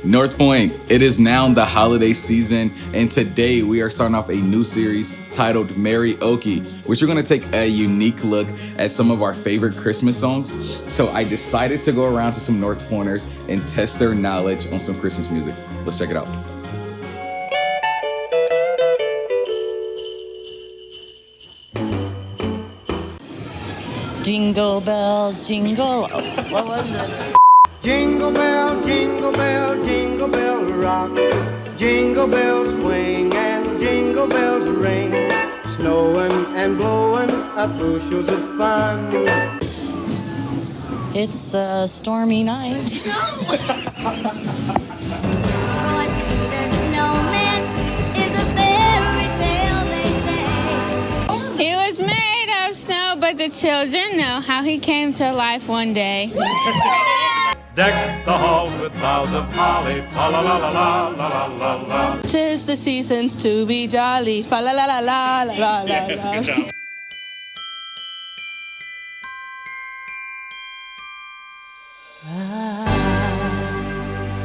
North Point, it is now the holiday season, and today we are starting off a new series titled Merryoke, which we're going to take a unique look at some of our favorite Christmas songs. So I decided to go around to some North Pointers and test their knowledge on some Christmas music. Let's check it out. Jingle bells, jingle. What was it? Jingle bell, jingle bell, jingle bell rock. Jingle bells swing and jingle bells ring. Snowing and blowing up bushels of fun. It's a stormy night. He was made of snow, but the children know how he came to life one day. Deck the halls with boughs of holly, fa la la la la la la la. 'Tis the seasons to be jolly. Fa la la la la la la la. Yes, good job.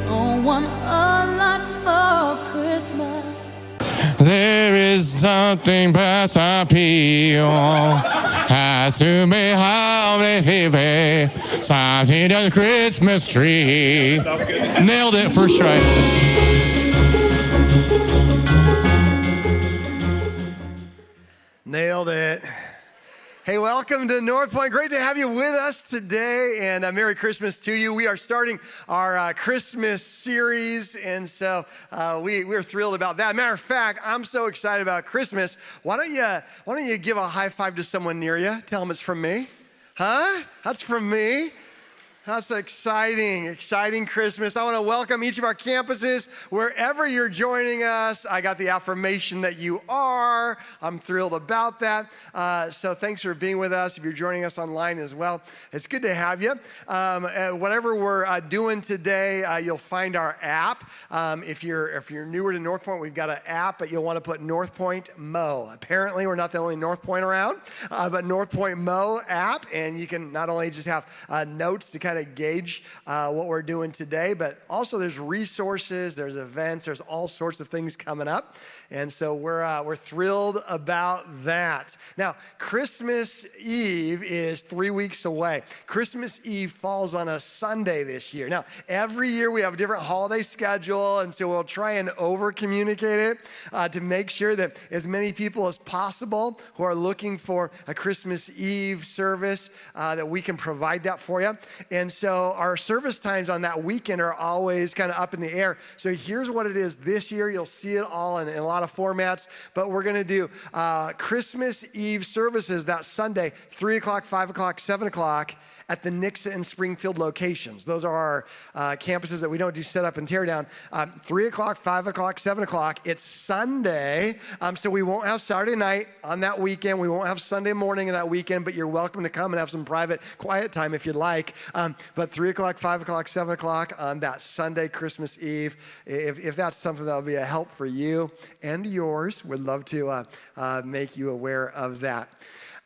Don't want a lot for Christmas. There is something past appeal. Has to be how they feel. Something to the Christmas tree. That was good. Nailed it first try. Nailed it. Hey, welcome to North Point. Great to have you with us today, and Merry Christmas to you. We are starting our Christmas series, and so we're thrilled about that. Matter of fact, I'm so excited about Christmas. Why don't you give a high five to someone near you? Tell them it's from me. Huh? That's from me. That's exciting Christmas. I want to welcome each of our campuses, wherever you're joining us. I got the affirmation that you are. I'm thrilled about that. So thanks for being with us. If you're joining us online as well, it's good to have you. Whatever we're doing today, you'll find our app. If you're newer to North Point, we've got an app, but you'll want to put North Point Mo. Apparently, we're not the only North Point around, but North Point Mo app, and you can not only just have notes to kind of gauge what we're doing today, but also there's resources, there's events, there's all sorts of things coming up. And so we're thrilled about that. Now, Christmas Eve is 3 weeks away. Christmas Eve falls on a Sunday this year. Now, every year we have a different holiday schedule, and so we'll try and over-communicate it to make sure that as many people as possible who are looking for a Christmas Eve service, that we can provide that for you. And so our service times on that weekend are always kind of up in the air. So here's what it is this year. You'll see it all in a lot of formats, but we're going to do Christmas Eve services that Sunday, 3 o'clock, 5 o'clock, 7 o'clock at the Nixa and Springfield locations. Those are our campuses that we don't do set up and tear down. 3 o'clock, 5 o'clock, 7 o'clock. It's Sunday, so we won't have Saturday night on that weekend. We won't have Sunday morning on that weekend, but you're welcome to come and have some private, quiet time if you'd like. But 3 o'clock, 5 o'clock, 7 o'clock on that Sunday, Christmas Eve. If that's something that will be a help for you and yours, we'd love to make you aware of that.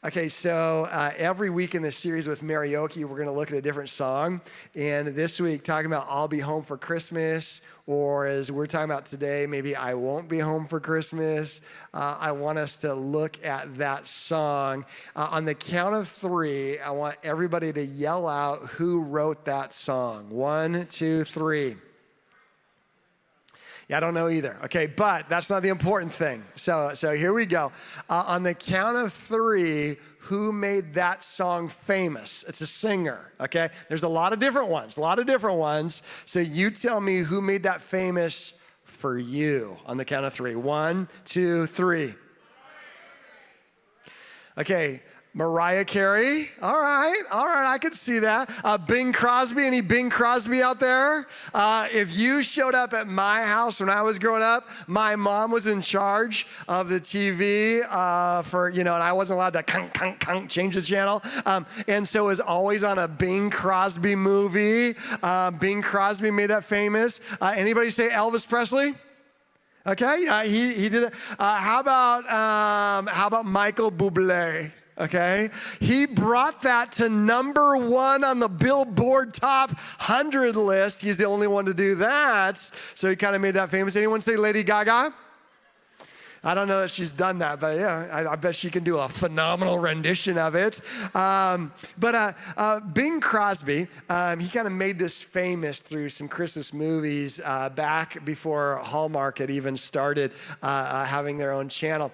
Okay, so every week in this series with Merryoke, we're going to look at a different song. And this week, talking about I'll Be Home for Christmas, or as we're talking about today, maybe I Won't Be Home for Christmas. I want us to look at that song. On the count of 3, I want everybody to yell out who wrote that song. 1, 2, 3. Yeah, I don't know either. Okay, but that's not the important thing. So here we go. On the count of 3, who made that song famous? It's a singer, okay? There's a lot of different ones. So you tell me who made that famous for you on the count of 3. 1, 2, 3. Okay. Mariah Carey. All right, I could see that. Bing Crosby, any Bing Crosby out there? If you showed up at my house when I was growing up, my mom was in charge of the TV and I wasn't allowed to change the channel. And so it was always on a Bing Crosby movie. Bing Crosby made that famous. Anybody say Elvis Presley? Okay, he did it. How about Michael Bublé? okay? He brought that to number 1 on the Billboard Top 100 list. He's the only one to do that. So he kind of made that famous. Anyone say Lady Gaga? I don't know that she's done that, but yeah, I bet she can do a phenomenal rendition of it. But Bing Crosby, he kind of made this famous through some Christmas movies back before Hallmark had even started having their own channel.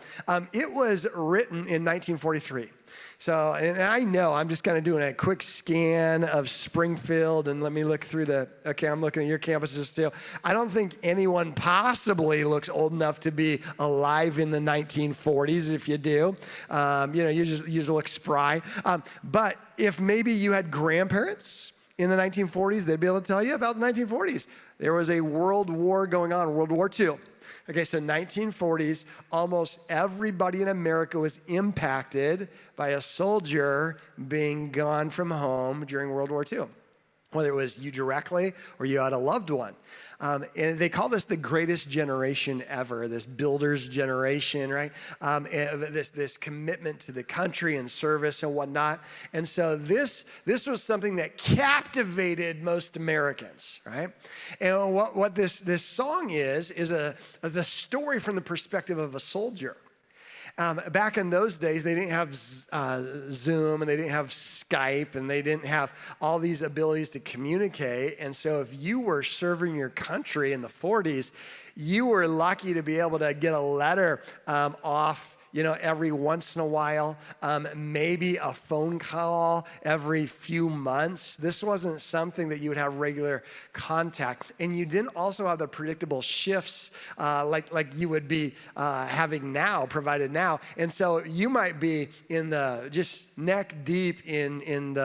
It was written in 1943. So, and I know, I'm just kind of doing a quick scan of Springfield, and let me look through okay, I'm looking at your campuses too. I don't think anyone possibly looks old enough to be alive in the 1940s. If you do, you just look spry. But if maybe you had grandparents in the 1940s, they'd be able to tell you about the 1940s. There was a world war going on, World War II. Okay, so 1940s, almost everybody in America was impacted by a soldier being gone from home during World War II, whether it was you directly or you had a loved one. And they call this the greatest generation ever, this builder's generation, right? This commitment to the country and service and whatnot. And so this was something that captivated most Americans, right? And what this song is the story from the perspective of a soldier. Back in those days, they didn't have Zoom, and they didn't have Skype, and they didn't have all these abilities to communicate. And so if you were serving your country in the 40s, you were lucky to be able to get a letter off every once in a while, maybe a phone call every few months. This wasn't something that you would have regular contact. And you didn't also have the predictable shifts like you would be having now, provided now. And so you might be in just neck deep in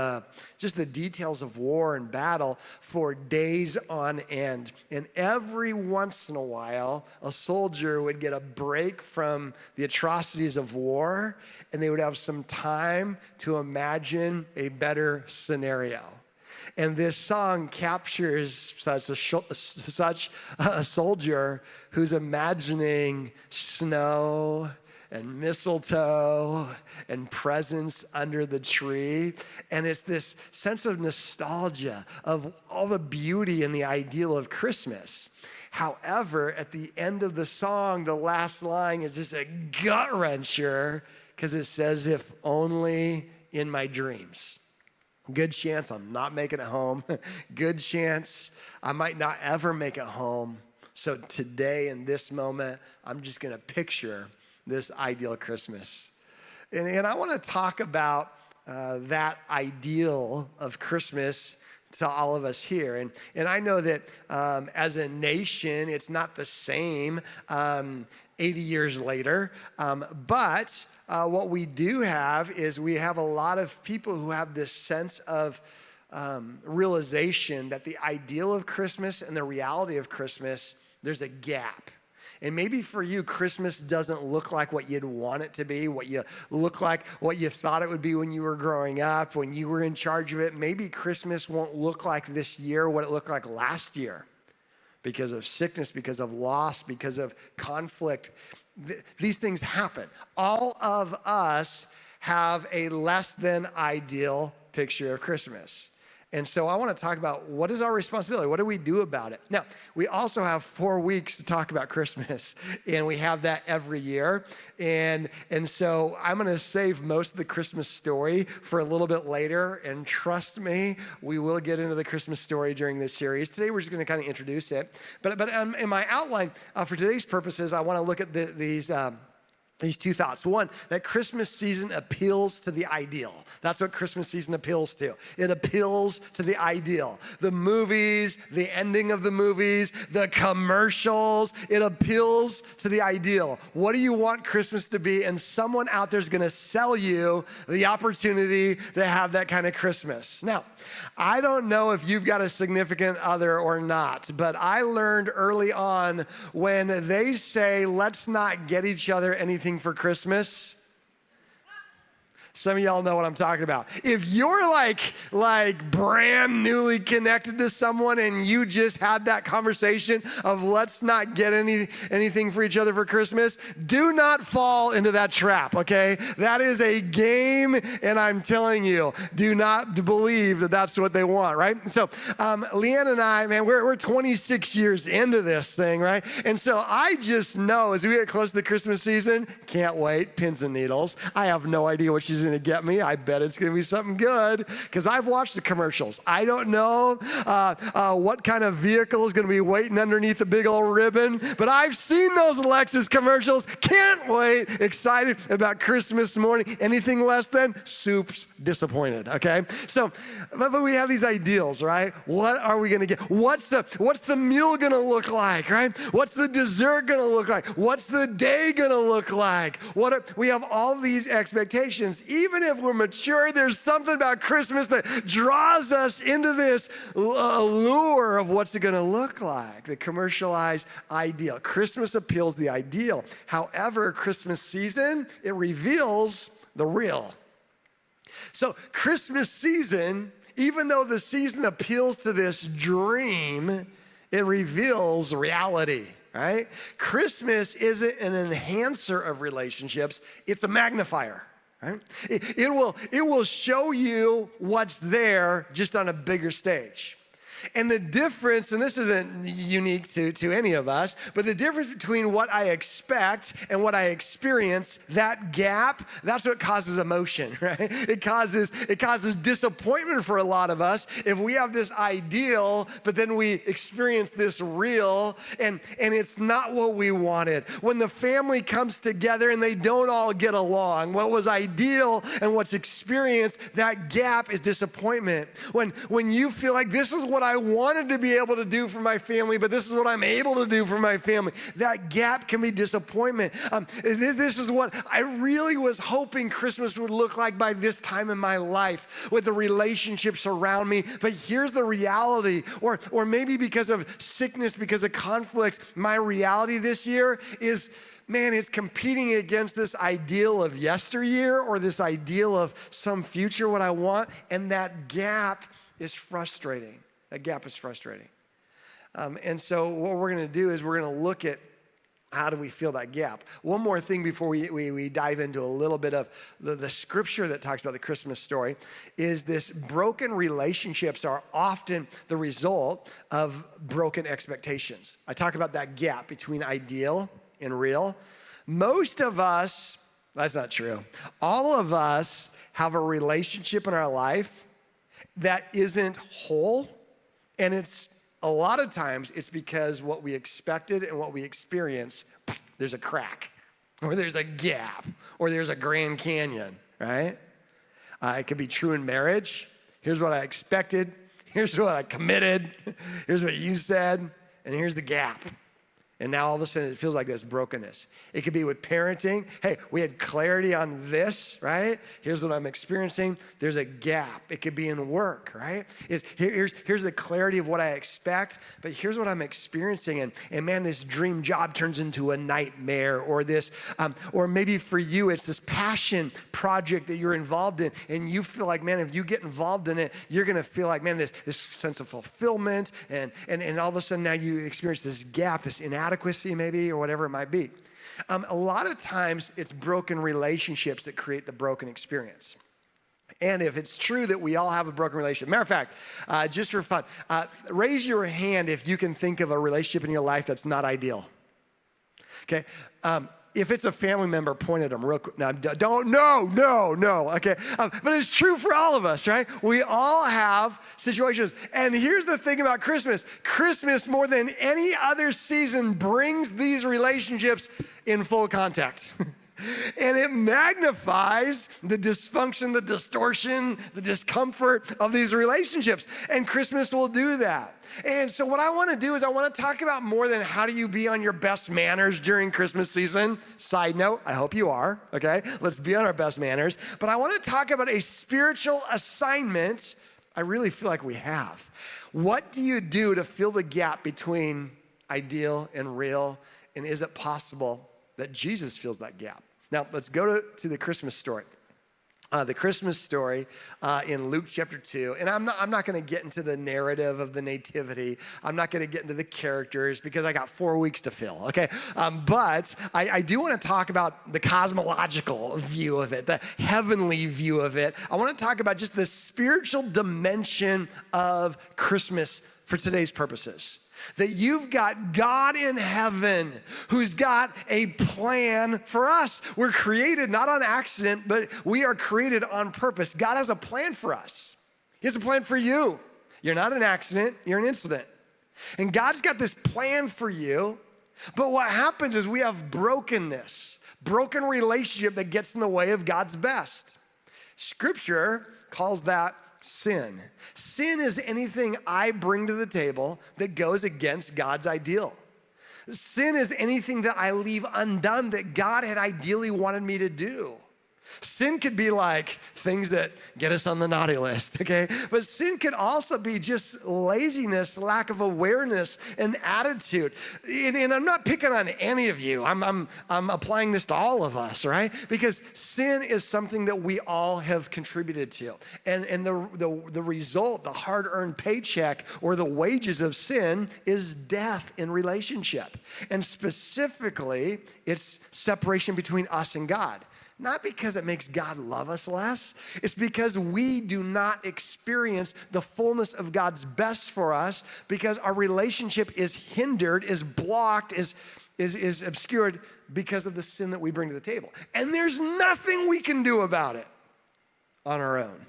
just the details of war and battle for days on end. And every once in a while, a soldier would get a break from the atrocities of war, and they would have some time to imagine a better scenario. And this song captures such a soldier who's imagining snow and mistletoe and presents under the tree. And it's this sense of nostalgia of all the beauty and the ideal of Christmas. However, at the end of the song, the last line is just a gut-wrencher because it says, if only in my dreams. Good chance I'm not making it home. Good chance I might not ever make it home. So today, in this moment, I'm just going to picture this ideal Christmas. And I want to talk about that ideal of Christmas to all of us here. And I know that as a nation, it's not the same 80 years later, but what we do have is we have a lot of people who have this sense of realization that the ideal of Christmas and the reality of Christmas, there's a gap. And maybe for you, Christmas doesn't look like what you'd want it to be, what you thought it would be when you were growing up, when you were in charge of it. Maybe Christmas won't look like this year what it looked like last year because of sickness, because of loss, because of conflict. These things happen. All of us have a less than ideal picture of Christmas. And so I want to talk about what is our responsibility? What do we do about it? Now, we also have 4 weeks to talk about Christmas, and we have that every year. And so I'm going to save most of the Christmas story for a little bit later. And trust me, we will get into the Christmas story during this series. Today, we're just going to kind of introduce it. But in my outline, for today's purposes, I want to look at these two thoughts. One, that Christmas season appeals to the ideal. That's what Christmas season appeals to. It appeals to the ideal. The movies, the ending of the movies, the commercials, it appeals to the ideal. What do you want Christmas to be? And someone out there is going to sell you the opportunity to have that kind of Christmas. Now, I don't know if you've got a significant other or not, but I learned early on when they say, let's not get each other anything for Christmas, Some of y'all know what I'm talking about. If you're like brand newly connected to someone and you just had that conversation of let's not get anything for each other for Christmas, do not fall into that trap, okay? That is a game, and I'm telling you, do not believe that that's what they want, right? So Leanne and I, man, we're 26 years into this thing, right? And so I just know as we get close to the Christmas season, can't wait, pins and needles. I have no idea what she's gonna get me. I bet it's gonna be something good because I've watched the commercials. I don't know what kind of vehicle is gonna be waiting underneath the big old ribbon, but I've seen those Lexus commercials. Can't wait. Excited about Christmas morning. Anything less than soup's disappointed, okay? So, but we have these ideals, right? What are we gonna get? What's the meal gonna look like, right? What's the dessert gonna look like? What's the day gonna look like? We have all these expectations. Even if we're mature, there's something about Christmas that draws us into this allure of what's it gonna look like, the commercialized ideal. Christmas appeals the ideal. However, Christmas season, it reveals the real. So Christmas season, even though the season appeals to this dream, it reveals reality, right? Christmas isn't an enhancer of relationships, it's a magnifier, right? It will show you what's there just on a bigger stage. And the difference, and this isn't unique to any of us, but the difference between what I expect and what I experience, that gap, that's what causes emotion, right? It causes disappointment for a lot of us if we have this ideal, but then we experience this real, and it's not what we wanted. When the family comes together and they don't all get along, what was ideal and what's experienced, that gap is disappointment. When you feel like this is what I wanted to be able to do for my family, but this is what I'm able to do for my family. That gap can be disappointment. This is what I really was hoping Christmas would look like by this time in my life with the relationships around me. But here's the reality, or maybe because of sickness, because of conflicts, my reality this year is, man, it's competing against this ideal of yesteryear or this ideal of some future, what I want, and that gap is frustrating. That gap is frustrating. And so what we're gonna do is we're gonna look at how do we fill that gap. One more thing before we dive into a little bit of the scripture that talks about the Christmas story is this: broken relationships are often the result of broken expectations. I talk about that gap between ideal and real. Most of us, that's not true. All of us have a relationship in our life that isn't whole. And it's a lot of times it's because what we expected and what we experience, there's a crack, or there's a gap, or there's a Grand Canyon, right? It could be true in marriage. Here's what I expected. Here's what I committed. Here's what you said. And here's the gap. And now all of a sudden it feels like there's brokenness. It could be with parenting. Hey, we had clarity on this, right? Here's what I'm experiencing. There's a gap. It could be in work, right? Here's the clarity of what I expect, but here's what I'm experiencing. And man, this dream job turns into a nightmare, or this, or maybe for you, it's this passion project that you're involved in, and you feel like, man, if you get involved in it, you're gonna feel like, man, this sense of fulfillment, and all of a sudden now you experience this gap, this inadequacy maybe, or whatever it might be. A lot of times it's broken relationships that create the broken experience. And if it's true that we all have a broken relationship, matter of fact, just for fun, raise your hand if you can think of a relationship in your life that's not ideal. Okay. If it's a family member, point at them real quick. No, no, okay? But it's true for all of us, right? We all have situations. And here's the thing about Christmas. Christmas, more than any other season, brings these relationships in full contact. And it magnifies the dysfunction, the distortion, the discomfort of these relationships. And Christmas will do that. And so what I want to do is I want to talk about more than how do you be on your best manners during Christmas season. Side note, I hope you are, okay? Let's be on our best manners. But I want to talk about a spiritual assignment I really feel like we have. What do you do to fill the gap between ideal and real? And is it possible that Jesus fills that gap? Now, let's go to the Christmas story. the Christmas story in Luke chapter 2. And I'm not going to get into the narrative of the nativity. I'm not going to get into the characters because I got 4 weeks to fill, okay? But I do want to talk about the cosmological view of it, the heavenly view of it. I want to talk about just the spiritual dimension of Christmas for today's purposes. That you've got God in heaven who's got a plan for us. We're created not on accident, but we are created on purpose. God has a plan for us. He has a plan for you. You're not an accident, you're an incident. And God's got this plan for you, but what happens is we have brokenness, broken relationship that gets in the way of God's best. Scripture calls that sin. Sin is anything I bring to the table that goes against God's ideal. Sin is anything that I leave undone that God had ideally wanted me to do. Sin could be like things that get us on the naughty list, okay? But sin could also be just laziness, lack of awareness, and attitude. And I'm not picking on any of you. I'm applying this to all of us, right? Because sin is something that we all have contributed to. And the result, the hard-earned paycheck or the wages of sin is death in relationship. And specifically, it's separation between us and God. Not because it makes God love us less. It's because we do not experience the fullness of God's best for us because our relationship is hindered, is blocked, is obscured because of the sin that we bring to the table. And there's nothing we can do about it on our own.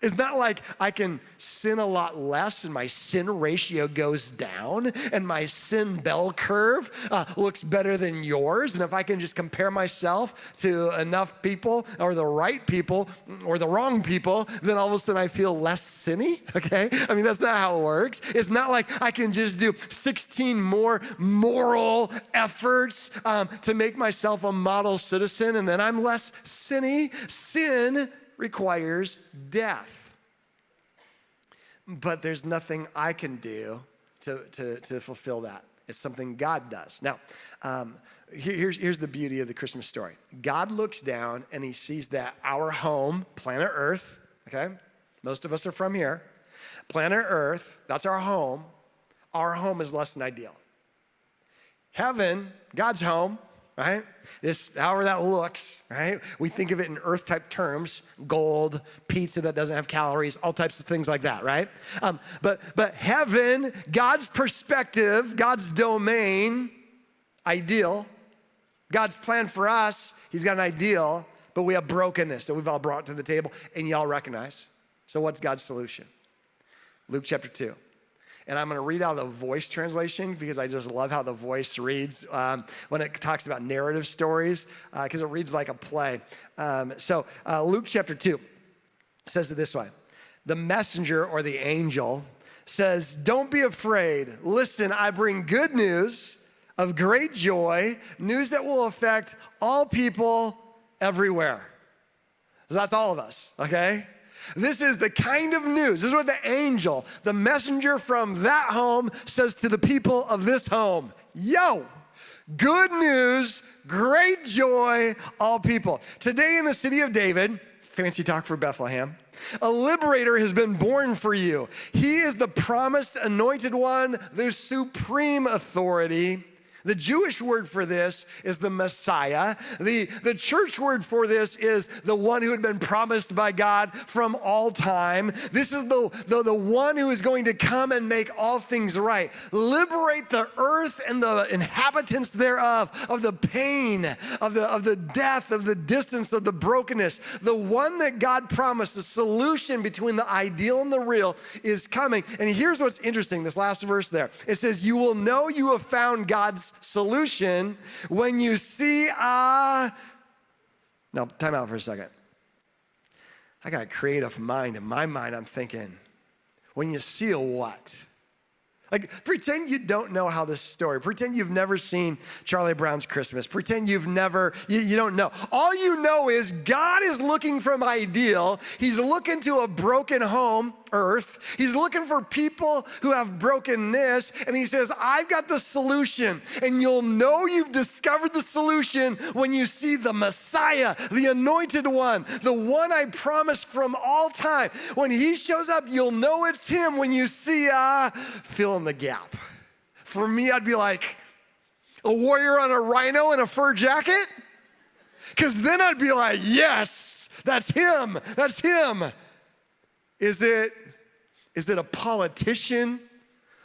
It's not like I can sin a lot less and my sin ratio goes down and my sin bell curve looks better than yours. And if I can just compare myself to enough people or the right people or the wrong people, then all of a sudden I feel less sinny, okay? I mean, that's not how it works. It's not like I can just do 16 more moral efforts to make myself a model citizen and then I'm less sinny. Sin requires death. But there's nothing I can do to fulfill that. It's something God does. Now, here's the beauty of the Christmas story. God looks down and he sees that our home, planet Earth, okay? Most of us are from here. Planet Earth, that's our home. Our home is less than ideal. Heaven, God's home, right? This, however that looks, right? We think of it in earth-type terms, gold, pizza that doesn't have calories, all types of things like that, right? But heaven, God's perspective, God's domain, ideal. God's plan for us, he's got an ideal, but we have brokenness that we've all brought to the table, and y'all recognize. So what's God's solution? Luke chapter 2. And I'm going to read out the Voice translation because I just love how the Voice reads when it talks about narrative stories because it reads like a play. So Luke chapter 2 says it this way. The messenger or the angel says, "Don't be afraid. Listen, I bring good news of great joy, news that will affect all people everywhere." So that's all of us, okay? This is the kind of news. This is what the angel, the messenger from that home says to the people of this home. Yo, good news, great joy, all people. Today in the city of David, fancy talk for Bethlehem, a liberator has been born for you. He is the promised anointed one, the supreme authority. The Jewish word for this is the Messiah. The church word for this is the one who had been promised by God from all time. This is the one who is going to come and make all things right. Liberate the earth and the inhabitants thereof of the pain, of the death, of the distance, of the brokenness. The one that God promised, the solution between the ideal and the real is coming. And here's what's interesting, this last verse there. It says, "You will know you have found God's solution when you see Now, time out for a second. I got a creative mind. In my mind, I'm thinking, when you see a what? Like, pretend you don't know how this story, pretend you've never seen Charlie Brown's Christmas, pretend you don't know. All you know is God is looking from ideal. He's looking to a broken home earth. He's looking for people who have brokenness, and he says, I've got the solution. And you'll know you've discovered the solution when you see the Messiah, the anointed one, the one I promised from all time. When he shows up, you'll know it's him when you see, fill in the gap. For me, I'd be like, a warrior on a rhino in a fur jacket? Because then I'd be like, yes, that's him, that's him. Is it a politician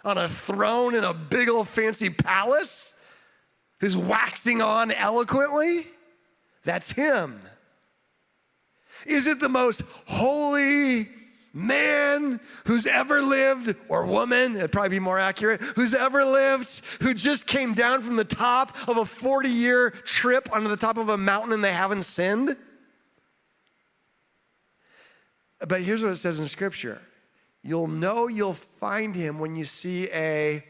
on a throne in a big old fancy palace who's waxing on eloquently? That's him. Is it the most holy man who's ever lived, or woman, it'd probably be more accurate, who's ever lived, who just came down from the top of a 40-year trip onto the top of a mountain and they haven't sinned? But here's what it says in Scripture. You'll know you'll find him when you see a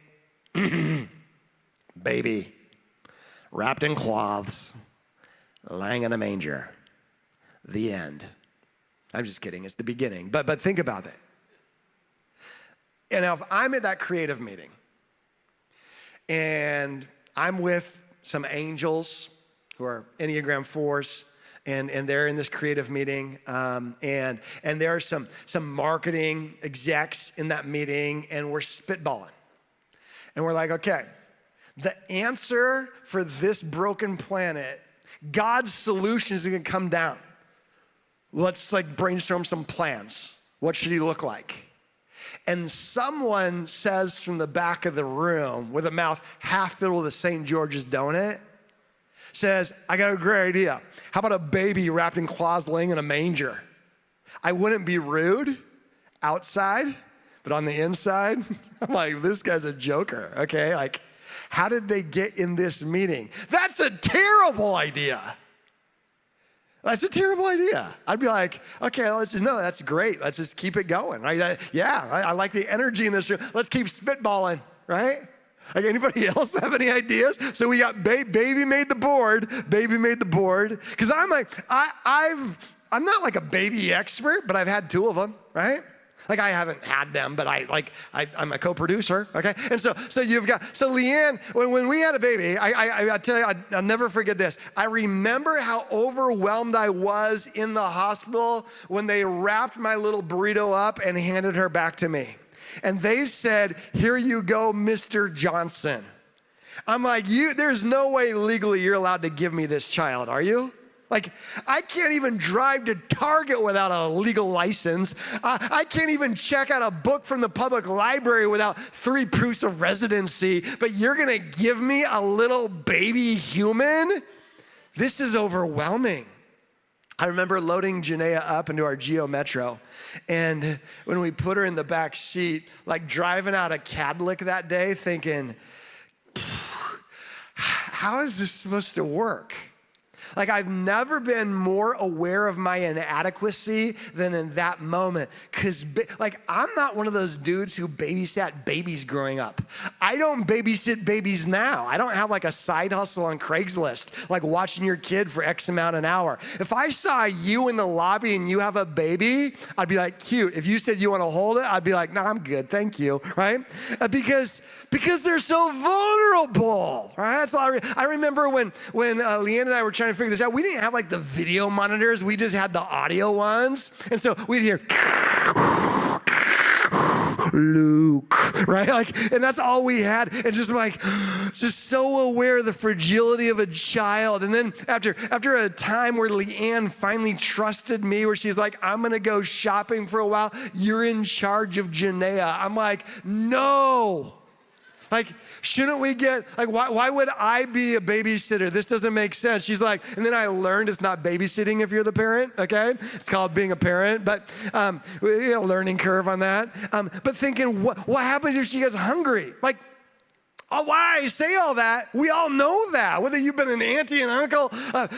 baby wrapped in cloths, lying in a manger. The end. I'm just kidding, it's the beginning, but think about it. And now if I'm at that creative meeting and I'm with some angels who are Enneagram 4s, and they're in this creative meeting, and there are some marketing execs in that meeting, and we're spitballing. And we're like, okay, the answer for this broken planet, God's solution is gonna come down. Let's brainstorm some plans. What should he look like? And someone says from the back of the room with a mouth half filled with a St. George's donut, says, I got a great idea. How about a baby wrapped in cloths laying in a manger? I wouldn't be rude outside, but on the inside, I'm like, this guy's a joker, okay? How did they get in this meeting? That's a terrible idea. That's a terrible idea. I'd be like, okay, no, that's great. Let's just keep it going, right? I like the energy in this room. Let's keep spitballing, right? Anybody else have any ideas? So we got baby made the board, Because I'm not like a baby expert, but I've had 2 of them, right? I haven't had them, but I'm a co-producer, okay? And so Leanne, when we had a baby, I tell you, I'll never forget this. I remember how overwhelmed I was in the hospital when they wrapped my little burrito up and handed her back to me. And they said, here you go, Mr. Johnson. I'm like, there's no way legally you're allowed to give me this child, are you? I can't even drive to Target without a legal license. I can't even check out a book from the public library without 3 proofs of residency, but you're gonna give me a little baby human? This is overwhelming. I remember loading Janaea up into our Geo Metro, and when we put her in the back seat, driving out of Cadlick that day, thinking, how is this supposed to work? I've never been more aware of my inadequacy than in that moment. Because, I'm not one of those dudes who babysat babies growing up. I don't babysit babies now. I don't have a side hustle on Craigslist, watching your kid for X amount an hour. If I saw you in the lobby and you have a baby, I'd be like, cute. If you said you want to hold it, I'd be like, no, I'm good, thank you, right? Because they're so vulnerable, right? That's all I remember when Leanne and I were trying to figure this out. We didn't have the video monitors. We just had the audio ones. And so we'd hear, Luke, right? And that's all we had. And just so aware of the fragility of a child. And then after a time where Leanne finally trusted me, where she's like, I'm gonna go shopping for a while. You're in charge of Janaea. I'm like, no. Shouldn't we get, why would I be a babysitter? This doesn't make sense. She's like, and then I learned it's not babysitting if you're the parent, okay? It's called being a parent, but learning curve on that. But thinking, what happens if she gets hungry? Oh, why I say all that? We all know that. Whether you've been an auntie and uncle,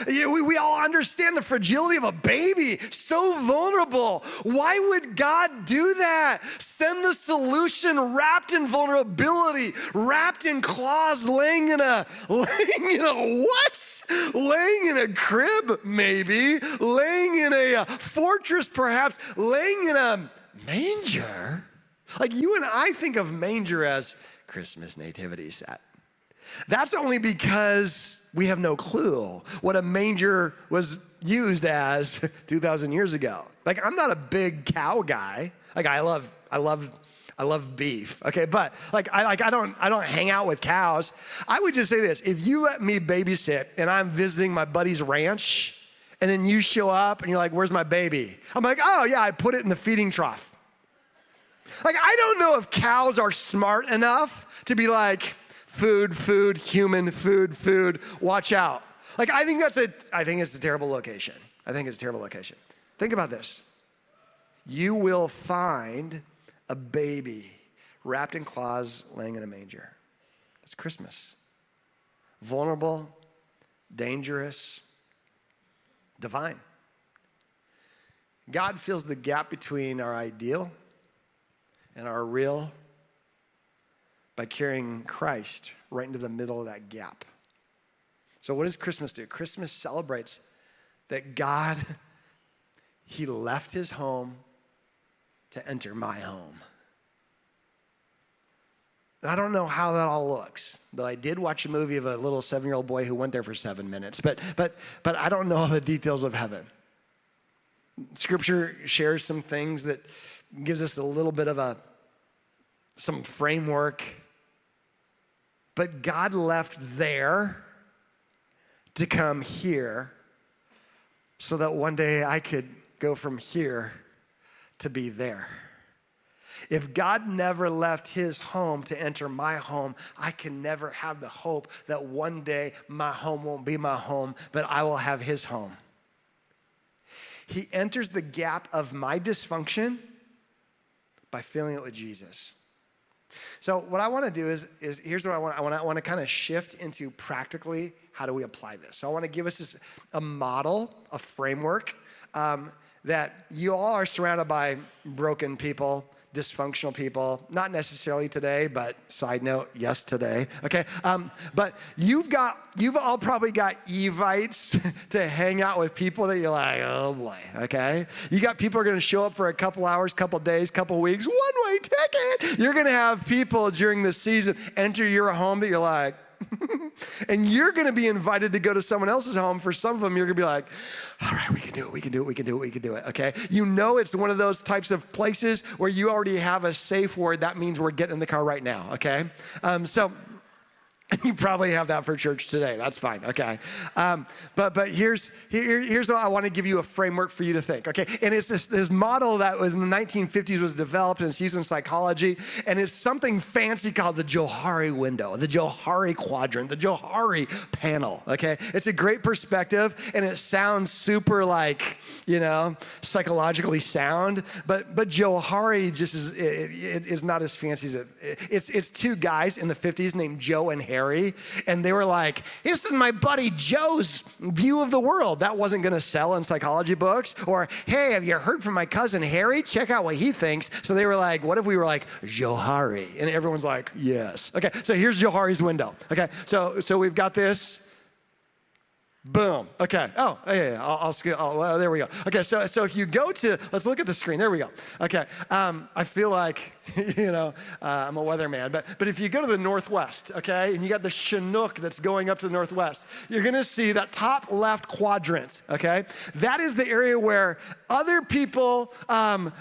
we all understand the fragility of a baby. So vulnerable. Why would God do that? Send the solution wrapped in vulnerability, wrapped in claws, laying in a what? Laying in a crib, maybe. Laying in a fortress, perhaps. Laying in a Manger? Like you and I think of manger as Christmas nativity set. That's only because we have no clue what a manger was used as 2,000 years ago. Like I'm not a big cow guy. Like I love beef. Okay, but I don't hang out with cows. I would just say this: if you let me babysit and I'm visiting my buddy's ranch, and then you show up and you're like, "Where's my baby?" I'm like, "Oh yeah, I put it in the feeding trough." Like, I don't know if cows are smart enough to be like, food, human, food, watch out. Like, I think it's a terrible location. Think about this. You will find a baby wrapped in cloths laying in a manger. It's Christmas. Vulnerable, dangerous, divine. God fills the gap between our ideal and our real by carrying Christ right into the middle of that gap. So what does Christmas do? Christmas celebrates that God, he left his home to enter my home. And I don't know how that all looks, but I did watch a movie of a little 7-year-old boy who went there for 7 minutes, but I don't know all the details of heaven. Scripture shares some things that gives us a little bit of some framework. But God left there to come here so that one day I could go from here to be there. If God never left his home to enter my home, I can never have the hope that one day my home won't be my home, but I will have his home. He enters the gap of my dysfunction by filling it with Jesus. So what I want to do is here's what I want to kind of shift into practically how do we apply this. So I want to give us a model, a framework that you all are surrounded by broken people, dysfunctional people, not necessarily today, but side note, yes, today, okay? But you've all probably got Evites to hang out with people that you're like, oh boy, okay? You got people who are gonna show up for a couple hours, couple days, couple weeks, one-way ticket. You're gonna have people during the season enter your home that you're like, and you're gonna be invited to go to someone else's home. For some of them, you're gonna be like, all right, we can do it, okay? You know it's one of those types of places where you already have a safe word. That means we're getting in the car right now, okay? So you probably have that for church today. That's fine, okay? But here's what I want to give you a framework for you to think, okay? And it's this model that was in the 1950s was developed and it's used in psychology, and it's something fancy called the Johari window, the Johari quadrant, the Johari panel, okay? It's a great perspective, and it sounds super like, psychologically sound, but Johari just is not as fancy as it's two guys in the 50s named Joe and Harry. And they were like, this is my buddy Joe's view of the world. That wasn't going to sell in psychology books. Or, hey, have you heard from my cousin Harry? Check out what he thinks. So they were like, what if we were like, Johari? And everyone's like, yes. Okay, so here's Johari's window. Okay, so we've got this. Boom. Okay. Oh, yeah. I'll skip. Oh, well, there we go. Okay. So if you go to, let's look at the screen. There we go. Okay. I feel like, I'm a weatherman, but if you go to the northwest, okay, and you got the Chinook that's going up to the northwest, you're going to see that top left quadrant. Okay. That is the area where other people,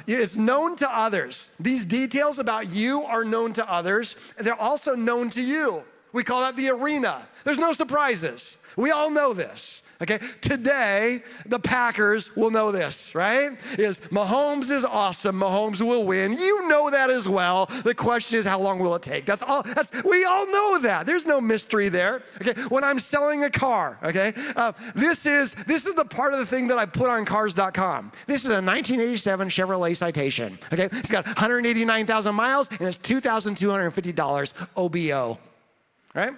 it's known to others. These details about you are known to others. And they're also known to you. We call that the arena. There's no surprises. We all know this, okay? Today, the Packers will know this, right? Mahomes is awesome. Mahomes will win. You know that as well. The question is, how long will it take? We all know that. There's no mystery there, okay? When I'm selling a car, okay? This is the part of the thing that I put on cars.com. This is a 1987 Chevrolet Citation, okay? It's got 189,000 miles, and it's $2,250 OBO, right?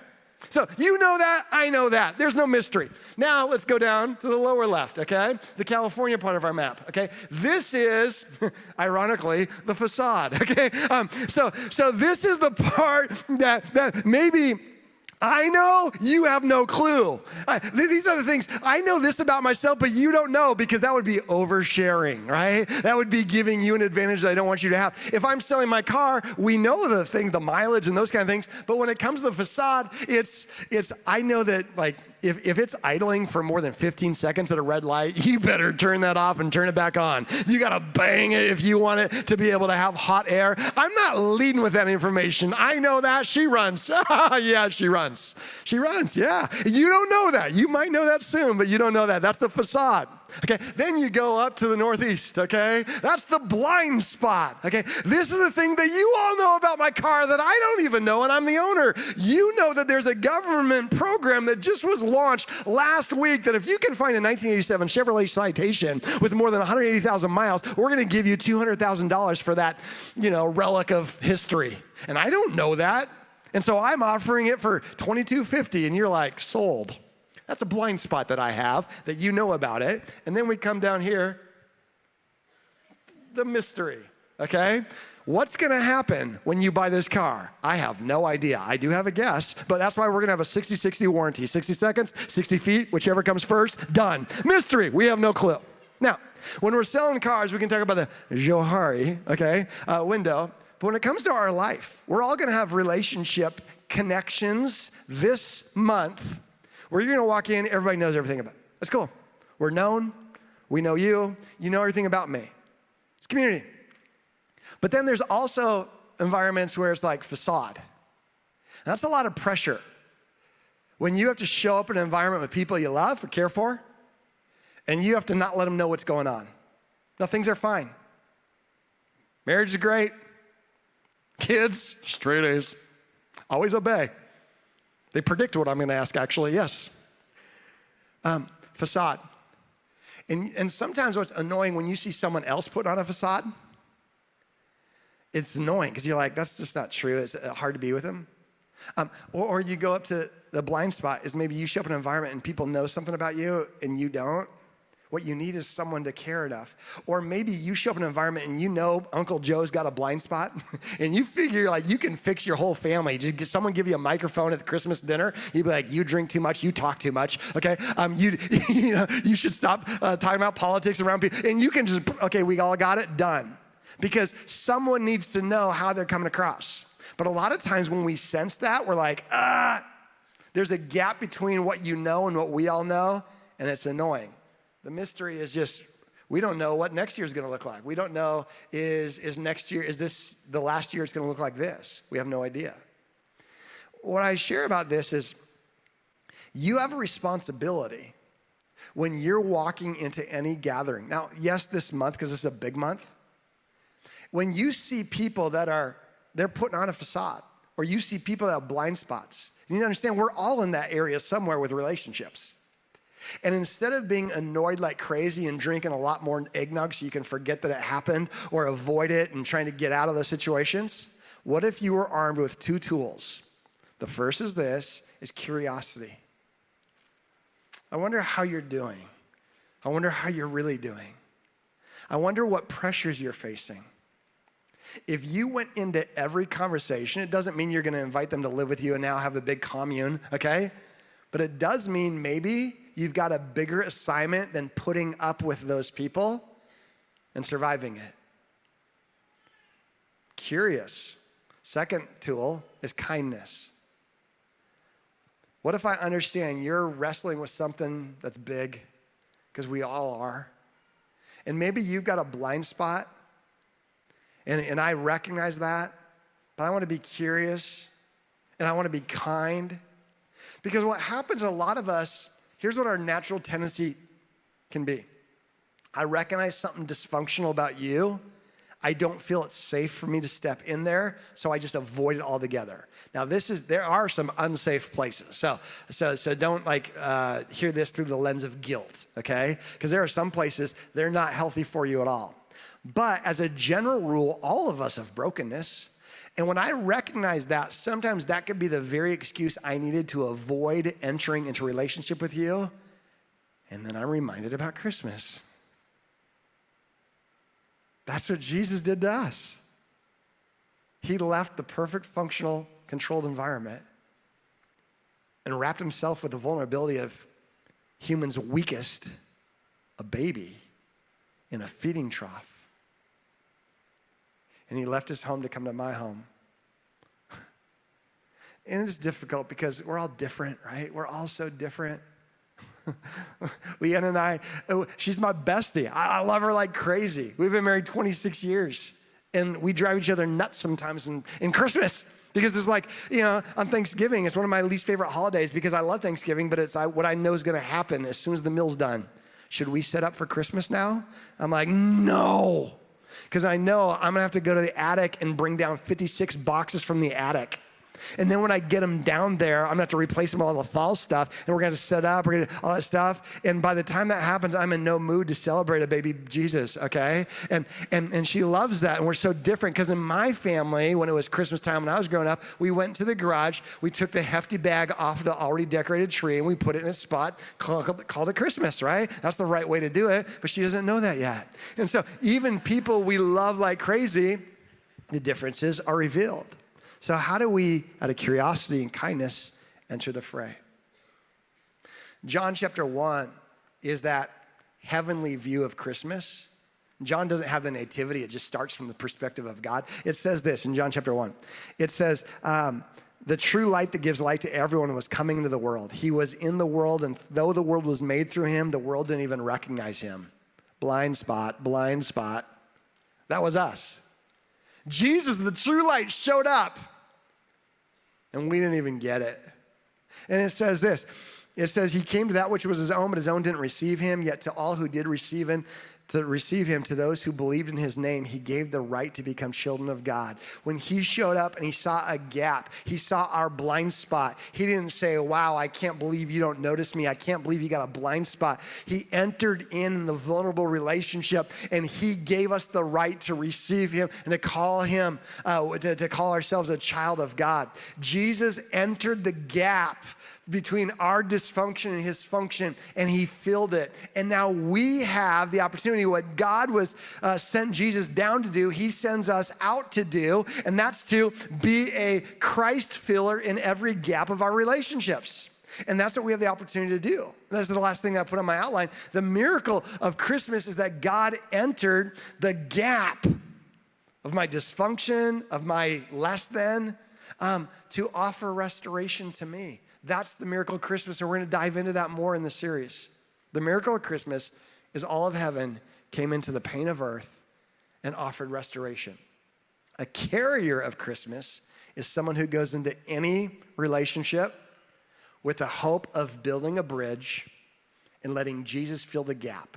So you know that, I know that. There's no mystery. Now let's go down to the lower left, okay? The California part of our map, okay? This is, ironically, the facade, okay? So this is the part that maybe I know you have no clue. These are the things, I know this about myself, but you don't know, because that would be oversharing, right? That would be giving you an advantage that I don't want you to have. If I'm selling my car, we know the things, the mileage and those kind of things, but when it comes to the facade, I know that like, if it's idling for more than 15 seconds at a red light, you better turn that off and turn it back on. You gotta bang it if you want it to be able to have hot air. I'm not leading with that information. I know that. She runs. Yeah, she runs. She runs, yeah. You don't know that. You might know that soon, but you don't know that. That's the facade. Okay, then you go up to the northeast, okay? That's the blind spot, okay? This is the thing that you all know about my car that I don't even know, and I'm the owner. You know that there's a government program that just was launched last week that if you can find a 1987 Chevrolet Citation with more than 180,000 miles, we're gonna give you $200,000 for that, relic of history. And I don't know that. And so I'm offering it for $22.50, and you're like, sold. That's a blind spot that I have, that you know about it. And then we come down here, the mystery, okay? What's gonna happen when you buy this car? I have no idea. I do have a guess, but that's why we're gonna have a 60-60 warranty. 60 seconds, 60 feet, whichever comes first, done. Mystery, we have no clue. Now, when we're selling cars, we can talk about the Johari, okay, window. But when it comes to our life, we're all gonna have relationship connections this month where you're gonna walk in, everybody knows everything about it. That's cool. We're known, we know you know everything about me. It's community. But then there's also environments where it's like facade. And that's a lot of pressure. When you have to show up in an environment with people you love or care for, and you have to not let them know what's going on. No, things are fine. Marriage is great. Kids, straight A's. Always obey. They predict what I'm gonna ask, actually, yes. Facade. And sometimes what's annoying when you see someone else put on a facade, it's annoying because you're like, that's just not true. It's hard to be with them. Or you go up to the blind spot is maybe you show up in an environment and people know something about you and you don't. What you need is someone to care enough. Or maybe you show up in an environment and you know Uncle Joe's got a blind spot and you figure like you can fix your whole family. Just get someone give you a microphone at the Christmas dinner. You'd be like, you drink too much, you talk too much, okay? You should stop talking about politics around people. And you can just, okay, we all got it, done. Because someone needs to know how they're coming across. But a lot of times when we sense that, we're like, there's a gap between what you know and what we all know, and it's annoying. The mystery is just, we don't know what next year is gonna look like. We don't know, is next year, is this the last year it's gonna look like this? We have no idea. What I share about this is, you have a responsibility when you're walking into any gathering. Now, yes, this month, because this is a big month, when you see people they're putting on a facade, or you see people that have blind spots, you need to understand we're all in that area somewhere with relationships. And instead of being annoyed like crazy and drinking a lot more eggnog so you can forget that it happened or avoid it and trying to get out of those situations, what if you were armed with two tools? The first is curiosity. I wonder how you're doing. I wonder how you're really doing. I wonder what pressures you're facing. If you went into every conversation, it doesn't mean you're gonna invite them to live with you and now have a big commune, okay? But it does mean maybe you've got a bigger assignment than putting up with those people and surviving it. Curious. Second tool is kindness. What if I understand you're wrestling with something that's big, because we all are, and maybe you've got a blind spot, and I recognize that, but I want to be curious, and I want to be kind. Because what happens, a lot of us, here's what our natural tendency can be. I recognize something dysfunctional about you. I don't feel it's safe for me to step in there, so I just avoid it altogether. Now there are some unsafe places. So don't hear this through the lens of guilt, okay? Because there are some places, they're not healthy for you at all. But as a general rule, all of us have brokenness. And when I recognize that, sometimes that could be the very excuse I needed to avoid entering into a relationship with you. And then I'm reminded about Christmas. That's what Jesus did to us. He left the perfect, functional, controlled environment. and wrapped himself with the vulnerability of humans' weakest, a baby in a feeding trough. And he left his home to come to my home. And it's difficult because we're all different, right? We're all so different. Leanne and I, she's my bestie. I love her like crazy. We've been married 26 years. And we drive each other nuts sometimes in Christmas. Because it's like, on Thanksgiving, it's one of my least favorite holidays because I love Thanksgiving, but it's what I know is gonna happen as soon as the meal's done. Should we set up for Christmas now? I'm like, no. Because I know I'm gonna have to go to the attic and bring down 56 boxes from the attic. And then when I get them down there, I'm gonna have to replace them with all the fall stuff, and we're gonna set up, we're gonna do all that stuff. And by the time that happens, I'm in no mood to celebrate a baby Jesus, okay? And she loves that, and we're so different, because in my family, when it was Christmas time when I was growing up, we went to the garage, we took the hefty bag off the already decorated tree, and we put it in a spot called it Christmas, right? That's the right way to do it, but she doesn't know that yet. And so even people we love like crazy, the differences are revealed. So how do we, out of curiosity and kindness, enter the fray? John chapter 1 is that heavenly view of Christmas. John doesn't have the nativity. It just starts from the perspective of God. It says this in John chapter 1. It says, the true light that gives light to everyone was coming into the world. He was in the world, and though the world was made through him, the world didn't even recognize him. Blind spot, blind spot. That was us. Jesus, the true light, showed up, and we didn't even get it. And it says this. It says, he came to that which was his own, but his own didn't receive him. Yet to all who did receive him, to those who believed in his name, he gave the right to become children of God. When he showed up and he saw a gap, he saw our blind spot. He didn't say, wow, I can't believe you don't notice me. I can't believe you got a blind spot. He entered in the vulnerable relationship, and he gave us the right to receive him and to call him, to call ourselves a child of God. Jesus entered the gap between our dysfunction and his function, and he filled it. And now we have the opportunity, what God was sent Jesus down to do, he sends us out to do, and that's to be a Christ filler in every gap of our relationships. And that's what we have the opportunity to do. That's the last thing I put on my outline. The miracle of Christmas is that God entered the gap of my dysfunction, of my less than, to offer restoration to me. That's the miracle of Christmas, and we're gonna dive into that more in the series. The miracle of Christmas is all of heaven came into the pain of earth and offered restoration. A carrier of Christmas is someone who goes into any relationship with the hope of building a bridge and letting Jesus fill the gap.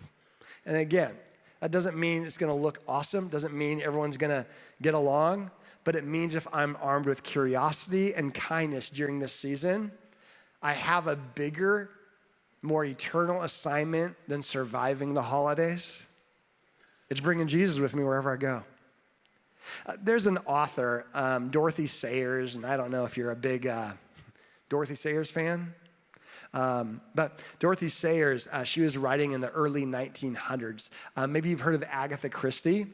And again, that doesn't mean it's gonna look awesome, doesn't mean everyone's gonna get along, but it means if I'm armed with curiosity and kindness during this season, I have a bigger, more eternal assignment than surviving the holidays. It's bringing Jesus with me wherever I go. There's an author, Dorothy Sayers, and I don't know if you're a big Dorothy Sayers fan. But Dorothy Sayers, she was writing in the early 1900s. Maybe you've heard of Agatha Christie.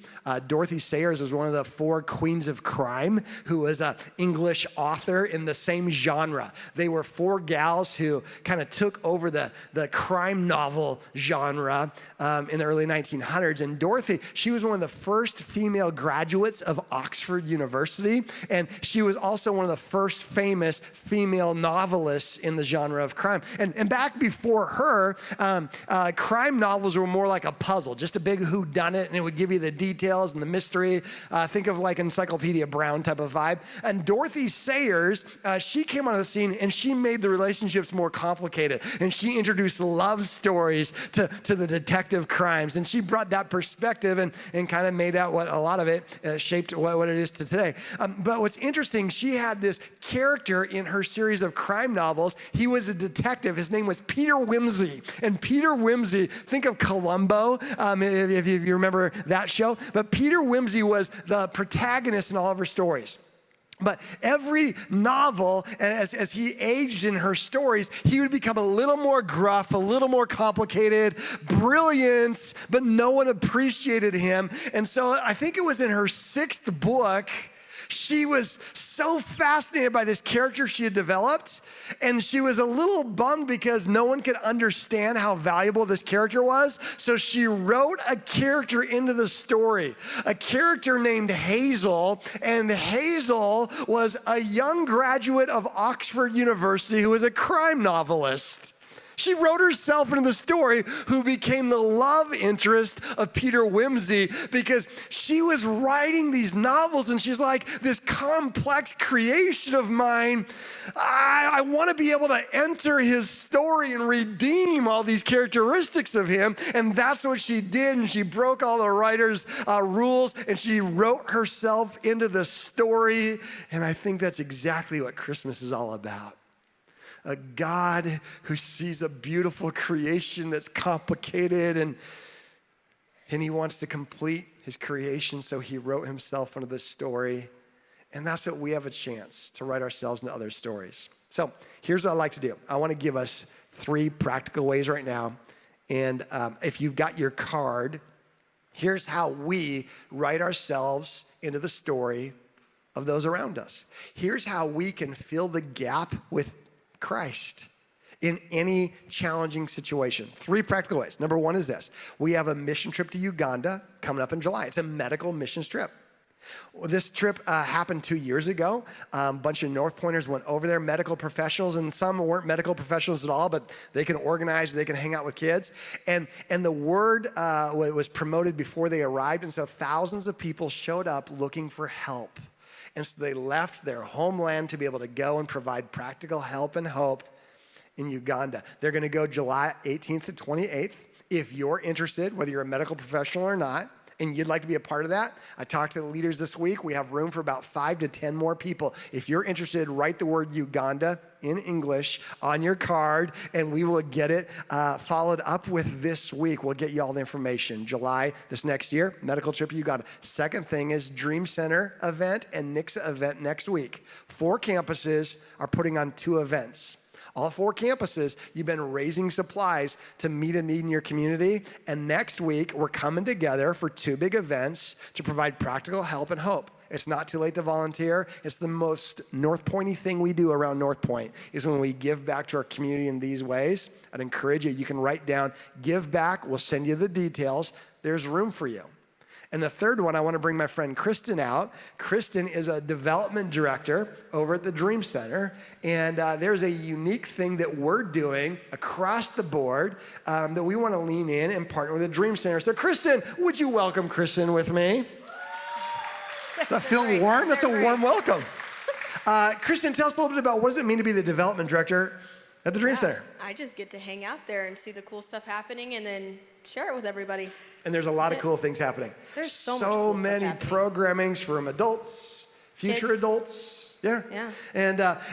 Dorothy Sayers was one of the 4 queens of crime who was an English author in the same genre. They were 4 gals who kind of took over the crime novel genre in the early 1900s. And Dorothy, she was one of the first female graduates of Oxford University. And she was also one of the first famous female novelists in the genre of crime. And back before her, crime novels were more like a puzzle, just a big whodunit, and it would give you the details and the mystery. Think of like Encyclopedia Brown type of vibe. And Dorothy Sayers, she came onto the scene and she made the relationships more complicated. And she introduced love stories to the detective crimes. And she brought that perspective and kind of made out what a lot of it shaped what it is to today. But what's interesting, she had this character in her series of crime novels. He was a detective. His name was Peter Wimsey. And Peter Wimsey, think of Columbo, if you remember that show. But Peter Wimsey was the protagonist in all of her stories. But every novel, as he aged in her stories, he would become a little more gruff, a little more complicated, brilliant, but no one appreciated him. And so I think it was in her 6th book, She was so fascinated by this character she had developed, and she was a little bummed because no one could understand how valuable this character was. So she wrote a character into the story, a character named Hazel. And Hazel was a young graduate of Oxford University who was a crime novelist. She wrote herself into the story, who became the love interest of Peter Wimsey, because she was writing these novels and she's like, this complex creation of mine, I want to be able to enter his story and redeem all these characteristics of him. And that's what she did. And she broke all the writer's rules and she wrote herself into the story. And I think that's exactly what Christmas is all about. A God who sees a beautiful creation that's complicated and he wants to complete his creation, so he wrote himself into this story. And that's what we have a chance to write ourselves into other stories. So here's what I'd like to do. I want to give us 3 practical ways right now. And if you've got your card, here's how we write ourselves into the story of those around us. Here's how we can fill the gap with Christ in any challenging situation. 3 practical ways. Number 1 is this. We have a mission trip to Uganda coming up in July. It's a medical missions trip. This trip happened 2 years ago. A bunch of North Pointers went over there, medical professionals, and some weren't medical professionals at all, but they can organize, they can hang out with kids. And the word was promoted before they arrived, and so thousands of people showed up looking for help. And so they left their homeland to be able to go and provide practical help and hope in Uganda. They're going to go July 18th to 28th. If you're interested, whether you're a medical professional or not, and you'd like to be a part of that, I talked to the leaders this week. We have room for about 5 to 10 more people. If you're interested, write the word Uganda in English on your card, and we will get it followed up with this week. We'll get you all the information. July this next year, medical trip to Uganda. Second thing is Dream Center event and Nixa event next week. 4 campuses are putting on 2 events. All 4 campuses, you've been raising supplies to meet a need in your community. And next week, we're coming together for 2 big events to provide practical help and hope. It's not too late to volunteer. It's the most North Pointy thing we do around North Point is when we give back to our community in these ways. I'd encourage you can write down, give back. We'll send you the details. There's room for you. And the third one, I want to bring my friend Kristen out. Kristen is a development director over at the Dream Center. And there's a unique thing that we're doing across the board that we want to lean in and partner with the Dream Center. So Kristen, would you welcome Kristen with me? Does that feel warm? That's a warm welcome. Kristen, tell us a little bit about what does it mean to be the development director at the Dream Center? I just get to hang out there and see the cool stuff happening and then share it with everybody. And there's a lot of cool things happening. There's so much cool stuff many happening. programmings from adults, future Kids. adults. Yeah. Yeah.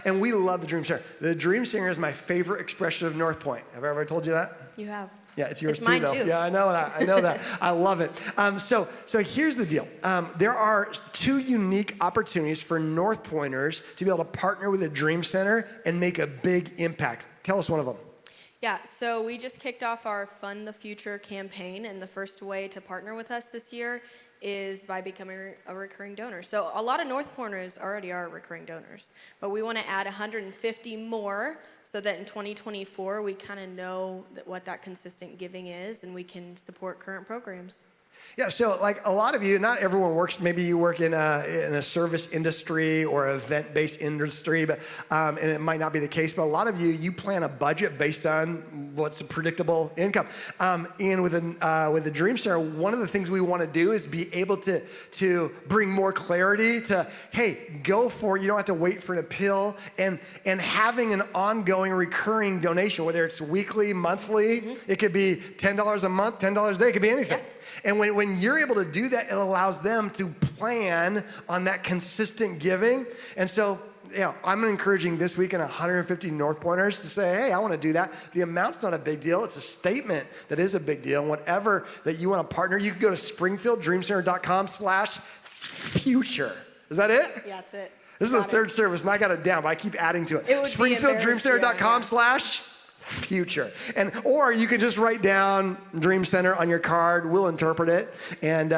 And we love the Dream Center. The Dream Center is my favorite expression of North Point. Have I ever told you that? You have. Yeah, it's yours It's mine though. too. Yeah, I know that. I know that. I love it. So here's the deal. There are 2 unique opportunities for North Pointers to be able to partner with the Dream Center and make a big impact. Tell us one of them. Yeah, so we just kicked off our Fund the Future campaign, and the first way to partner with us this year is by becoming a recurring donor. So a lot of North Pointers already are recurring donors, but we want to add 150 more so that in 2024 we kind of know what that consistent giving is and we can support current programs. Yeah, so like a lot of you, not everyone works, maybe you work in a service industry or event-based industry, but and it might not be the case, but a lot of you plan a budget based on what's a predictable income. And with the Dream Center, one of the things we want to do is be able to bring more clarity to, hey, go for it. You don't have to wait for an appeal, and having an ongoing recurring donation, whether it's weekly, monthly, it could be $10 a month, $10 a day, it could be anything. Yeah. And when you're able to do that, it allows them to plan on that consistent giving. And so, I'm encouraging this weekend 150 North Pointers to say, hey, I want to do that. The amount's not a big deal. It's a statement that is a big deal. And whatever that you want to partner, you can go to springfielddreamcenter.com/future. Is that it? Yeah, that's it. This is the third service, and I got it down, but I keep adding to it. It would springfielddreamcenter.com/future. future. Or you could just write down Dream Center on your card. We'll interpret it, and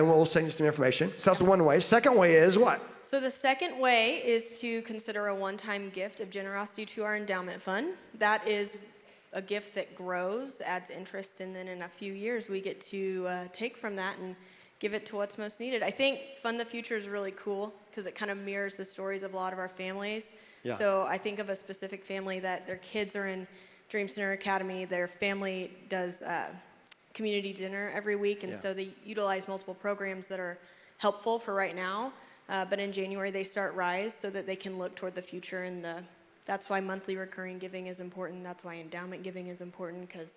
we'll send you some information. So that's one way. Second way is what? So the second way is to consider a one-time gift of generosity to our endowment fund. That is a gift that grows, adds interest, and then in a few years we get to take from that and give it to what's most needed. I think Fund the Future is really cool because it kind of mirrors the stories of a lot of our families. Yeah. So I think of a specific family that their kids are in Dream Center Academy. Their family does community dinner every week, and so they utilize multiple programs that are helpful for right now. But in January they start Rise so that they can look toward the future, and that's why monthly recurring giving is important. That's why endowment giving is important, because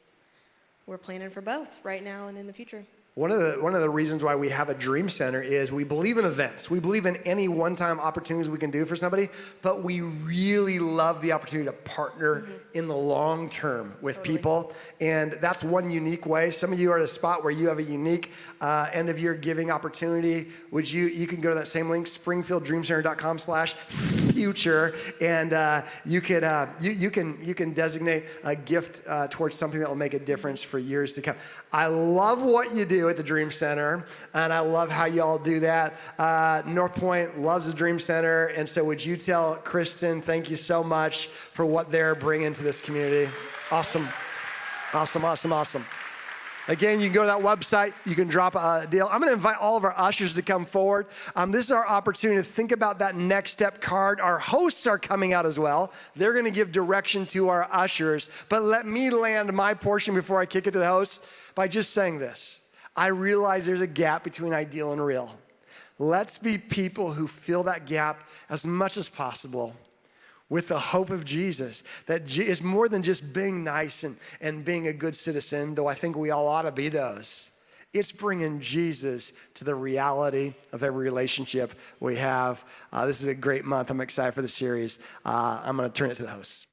we're planning for both right now and in the future. One of the reasons why we have a Dream Center is we believe in events. We believe in any one-time opportunities we can do for somebody, but we really love the opportunity to partner in the long term with people. And that's one unique way. Some of you are at a spot where you have a unique end of year giving opportunity. You can go to that same link, springfielddreamcenter.com/future, and you can designate a gift towards something that will make a difference for years to come. I love what you do at the Dream Center, and I love how y'all do that. North Point loves the Dream Center, and so would you tell Kristen, thank you so much for what they're bringing to this community. Awesome. Again, you can go to that website. You can drop a deal. I'm going to invite all of our ushers to come forward. This is our opportunity to think about that next step card. Our hosts are coming out as well. They're going to give direction to our ushers. But let me land my portion before I kick it to the hosts by just saying this. I realize there's a gap between ideal and real. Let's be people who fill that gap as much as possible with the hope of Jesus, that is more than just being nice and being a good citizen, though I think we all ought to be those. It's bringing Jesus to the reality of every relationship we have. This is a great month. I'm excited for the series. I'm going to turn it to the hosts.